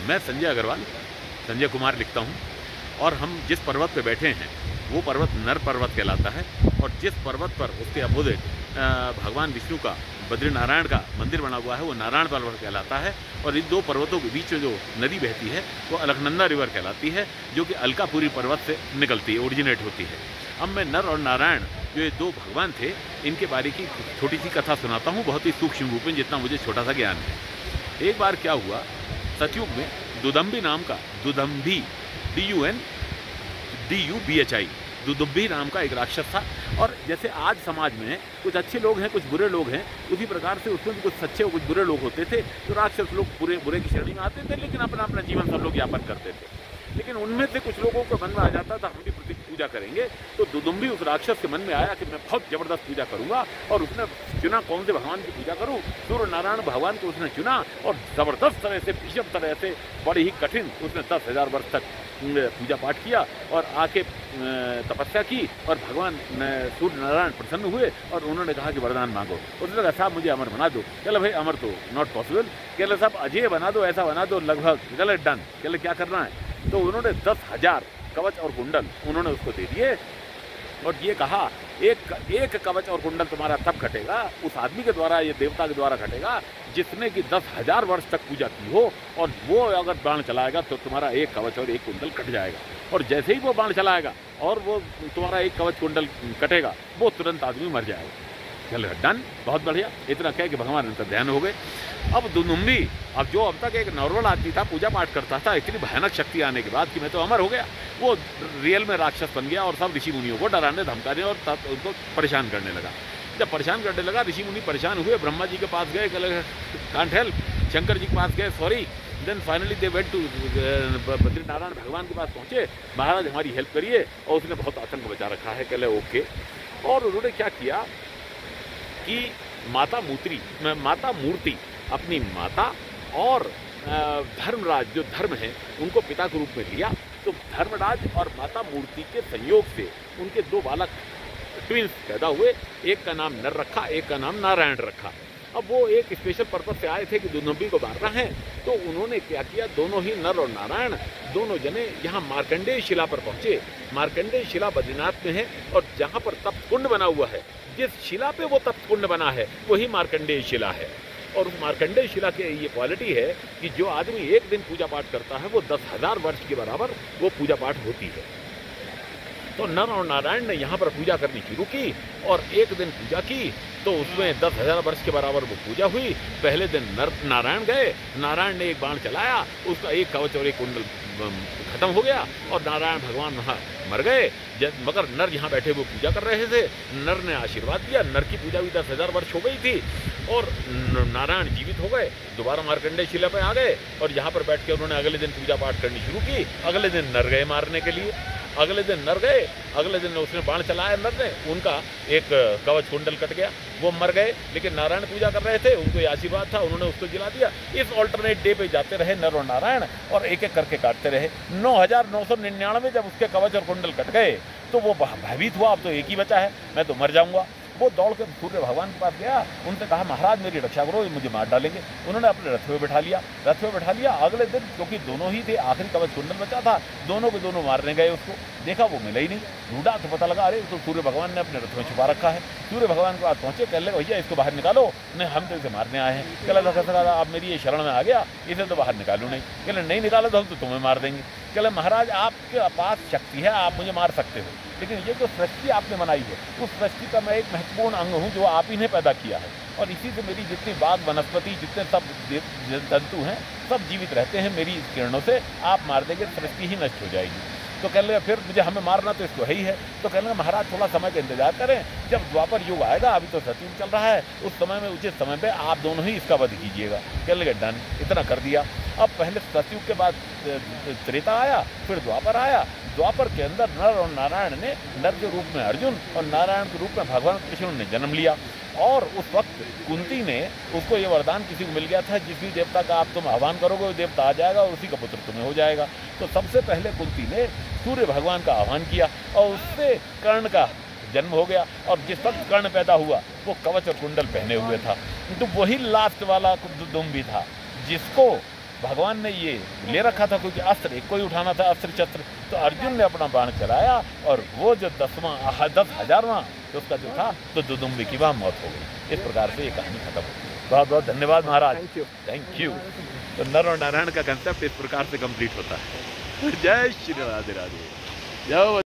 मैं संजय अग्रवाल, संजय कुमार लिखता हूँ और हम जिस पर्वत पे बैठे हैं वो पर्वत नर पर्वत कहलाता है और जिस पर्वत पर उसके अपोजिट भगवान विष्णु का बद्रीनारायण का मंदिर बना हुआ है वो नारायण पर्वत कहलाता है। और इन दो पर्वतों के बीच में जो नदी बहती है वो अलकनंदा रिवर कहलाती है, जो कि अलकापुरी पर्वत से निकलती है, ओरिजिनेट होती है। अब मैं नर और नारायण जो ये दो भगवान थे इनके बारे की छोटी सी कथा सुनाता हूँ, बहुत ही सूक्ष्म रूप में, जितना मुझे छोटा सा ज्ञान है। एक बार क्या हुआ, सतयुग में दुदम्बी नाम का, दुदम्भी DUBHI, दुदुम्भी नाम का एक राक्षस था। और जैसे आज समाज में कुछ अच्छे लोग हैं, कुछ बुरे लोग हैं, उसी प्रकार से उसमें भी कुछ सच्चे और कुछ बुरे लोग होते थे। तो राक्षस लोग बुरे की श्रेणी में आते थे, लेकिन अपना अपना जीवन सब लोग यापन करते थे। लेकिन उनमें से कुछ लोगों के मन में आ जाता था हम भी प्रति पूजा करेंगे। तो दुदुम्भी उस राक्षस के मन में आया कि मैं बहुत जबरदस्त पूजा करूंगा, और उसने चुना कौन से भगवान की पूजा करूं। सूर्य नारायण भगवान को उसने चुना और जबरदस्त तरह से, भीषण तरह से, बड़ी ही कठिन उसने 10,000 वर्ष तक पूजा पाठ किया और आके तपस्या की। और भगवान सूर्य नारायण प्रसन्न हुए और उन्होंने कहा कि वरदान मांगो। उसने कहा साहब मुझे अमर बना दो। कहले भाई अमर तो नॉट पॉसिबल। कहले साहब अजय बना दो, ऐसा बना दो लगभग। कहले डन। कहले क्या करना है? तो उन्होंने 10,000 कवच और कुंडल उन्होंने उसको दे दिए और ये कहा एक कवच और कुंडल तुम्हारा तब घटेगा, उस आदमी के द्वारा, ये देवता के द्वारा घटेगा जिसने कि 10,000 वर्ष तक पूजा की हो, और वो अगर बाण चलाएगा तो तुम्हारा एक कवच और एक कुंडल कट जाएगा। और जैसे ही वो बाण चलाएगा और वो तुम्हारा एक कवच कुंडल कटेगा, वो तुरंत आदमी मर जाएगा। चलो डन, बहुत बढ़िया। इतना कह के भगवान अंतर ध्यान हो गए। अब दुदुम्भी, अब जो अब तक एक नॉर्मल आदमी था, पूजा पाठ करता था, इतनी भयानक शक्ति आने के बाद कि मैं तो अमर हो गया, वो रियल में राक्षस बन गया और सब ऋषि मुनियों को डराने धमकाने और उनको परेशान करने लगा। जब परेशान करने लगा, ऋषि मुनि परेशान हुए, ब्रह्मा जी के पास गए, कांट हेल्प, शंकर जी के पास गए, sorry. Then finally they went to Badrinarayan भगवान के पास पहुँचे, महाराज हमारी हेल्प करिए, और उसने बहुत आतंक बचा रखा है। कहले ओके। और उन्होंने क्या किया कि माता मूर्ति, अपनी माता और धर्मराज जो धर्म है उनको पिता के रूप में लिया। तो धर्मराज और माता मूर्ति के संयोग से उनके दो बालक ट्विंस पैदा हुए। एक का नाम नर रखा, एक का नाम नारायण रखा। अब वो एक स्पेशल पर्पज से आए थे कि दुदुम्भी को मारना है। तो उन्होंने क्या किया, दोनों ही नर और नारायण दोनों जने यहाँ मार्कंडेय शिला पर पहुंचे। मार्कंडेय शिला बद्रीनाथ में है और जहाँ पर तप्त कुंड बना हुआ है, जिस शिला पे वो तप्त कुंड बना है वही मार्कंडेय शिला है। और उस मार्कंडेय शिला की ये क्वालिटी है कि जो आदमी एक दिन पूजा पाठ करता है वो 10,000 वर्ष के बराबर वो पूजा पाठ होती है। तो नर और नारायण ने यहाँ पर पूजा करनी शुरू की और एक दिन पूजा की तो उसमें 10,000 वर्ष के बराबर वो पूजा हुई। पहले दिन नारायण गए, नारायण ने एक बाण चलाया, उसका एक कवच और एक कुंडल खत्म हो गया और नारायण भगवान वहाँ मर गए। मगर नर यहाँ बैठे वो पूजा कर रहे थे, नर ने आशीर्वाद दिया। नर की पूजा भी 10,000 वर्ष हो गई थी और नारायण जीवित हो गए, दोबारा मार्कंडेय शिला पे आ गए और यहाँ पर बैठ के उन्होंने अगले दिन पूजा पाठ करनी शुरू की। अगले दिन नर गए मारने के लिए, अगले दिन नर गए, अगले दिन उसने बाण चलाया नर ने, उनका एक कवच कुंडल कट गया, वो मर गए। लेकिन नारायण पूजा कर रहे थे, उनको ये आशीर्वाद था, उन्होंने उसको जिला दिया। इस ऑल्टरनेट डे पे जाते रहे नर और नारायण और एक एक करके काटते रहे। 9,999 जब उसके कवच और कुंडल कट गए तो वो भयभीत हुआ, अब तो एक ही बचा है, मैं तो मर जाऊंगा। वो दौड़ कर सूर्य भगवान के पास गया, उनसे कहा महाराज मेरी रक्षा करो, मुझे मार डालेंगे। उन्होंने अपने रथ में बैठा लिया। अगले दिन क्योंकि दोनों ही थे, आखिरी कवच कुंडल बचा था, दोनों के दोनों मारने गए उसको, देखा वो मिला ही नहीं। ढूंढा तो पता लगा अरे तो सूर्य भगवान ने अपने रथ में छुपा रखा है। सूर्य भगवान के पास पहुंचे, कह लगे भैया इसको बाहर निकालो, नहीं हम तो इसे मारने आए हैं। कहला आप मेरी ये शरण में आ गया, इसे तो बाहर निकालो नहीं। कहले नहीं निकालो तो हम तो तुम्हें मार देंगे। कहले महाराज आपके पास शक्ति है, आप मुझे मार सकते हो, लेकिन ये जो सृष्टि आपने बनाई है उस सृष्टि का मैं एक महत्वपूर्ण अंग हूँ जो आप ही ने पैदा किया है, और इसी से मेरी जितनी बाग वनस्पति जितने सब जंतु हैं सब जीवित रहते हैं मेरी इस किरणों से। आप मार देंगे सृष्टि ही नष्ट हो जाएगी। तो कह लेगा फिर मुझे हमें मारना तो इसको है ही है। तो कह लेगा महाराज थोड़ा समय का इंतजार करें, जब द्वापर युग आएगा, अभी तो सतयुग चल रहा है, उस समय में उचित समय पे आप दोनों ही इसका वध कीजिएगा। कह लेगा डन। इतना कर दिया। अब पहले सतयुग के बाद त्रेता आया, फिर द्वापर आया। द्वापर के अंदर नर और नारायण ने, नर के रूप में अर्जुन और नारायण के रूप में भगवान कृष्ण ने जन्म लिया। और उस वक्त कुंती ने, उसको ये वरदान किसी को मिल गया था जिस भी देवता का आप तुम आह्वान करोगे वो देवता आ जाएगा और उसी का पुत्र तुम्हें हो जाएगा। तो सबसे पहले कुंती ने सूर्य भगवान का आह्वान किया और उससे कर्ण का जन्म हो गया। और जिस वक्त कर्ण पैदा हुआ वो कवच और कुंडल पहने हुए था। तो वही लास्ट वाला दुदुम्भी था जिसको भगवान ने ये ले रखा था, क्योंकि अस्त्र एक को ही उठाना था, अस्त्र शस्त्र, तो अर्जुन ने अपना बाण चलाया और वो जो 10,000वां तो उसका जो था तो दुदुम्बी की वहाँ मौत हो गई। इस प्रकार से ये कहानी खत्म होती है। बहुत बहुत धन्यवाद महाराज, थैंक यू। तो नर और नारायण का कंसेप्ट इस प्रकार से कंप्लीट होता है। जय श्री राधे राधे, जय।